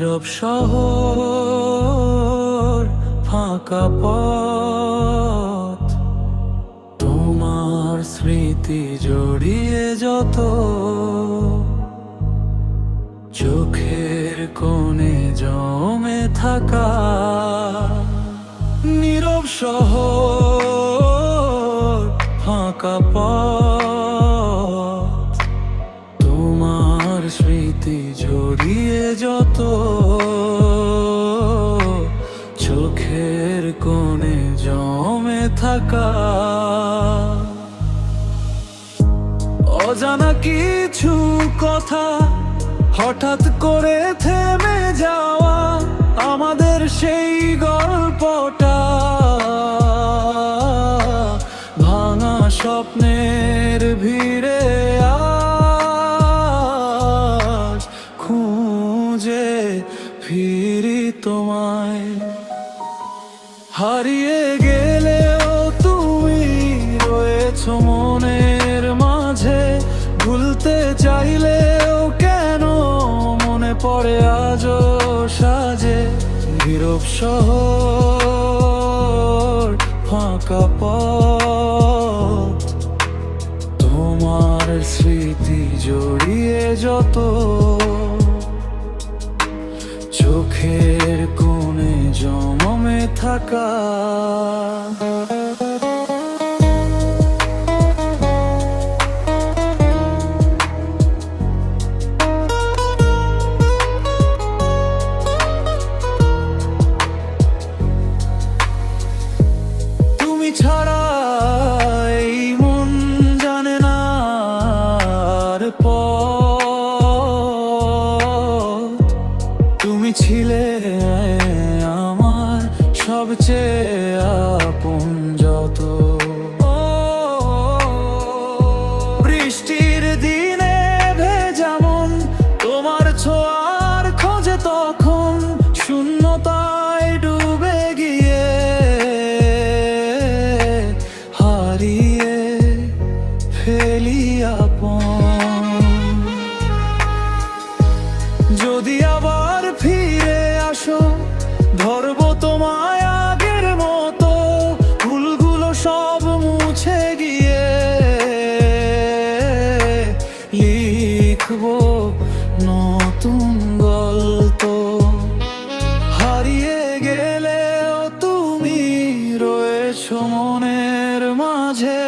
নীরব শহর, ফাঁকা পথ, তোমার স্মৃতি জড়িয়ে যত, চোখের কোণে জমে থাকা। নীরব শহর, ফাঁকা পথ, তোমার স্মৃতি জড়িয়ে যত, চোখের কোণে জমে থাকা। অজানা কিছু কথা, হঠাৎ করে থেমে যাওয়া, আমাদের সেই গল্পটা, ভাঙা স্বপ্নের ভিড়ে আজ খুঁজে ফিরি তোমায়। হারিয়ে গেলেও তুমি রয়েছো মনের মাঝে, ভুলতে চাইলেও কেন মনে পড়ে আজও সাজে। নীরব শহর, ফাঁকা পথ, তোমার স্মৃতি জড়িয়ে যত, চোখের কোণে জমে থাকা। তুমি ছাড়া এই মন জানে না আর পথ। তুমি ছিলে আমার সবচেয়ে আপন যত। বৃষ্টির দিনে ভেজা মন, তোমার ছোঁয়ার খোঁজে তখন, শূন্যতায় ডুবে গিয়ে হারিয়ে ফেলি আপন। যদি আবার ফিরে আসো, ধরবো তোমায় আগের মতো, ভুলগুলো সব মুছে গিয়ে লিখবো নতুন গল্প। হারিয়ে গেলেও তুমি রয়েছো মনের মাঝে।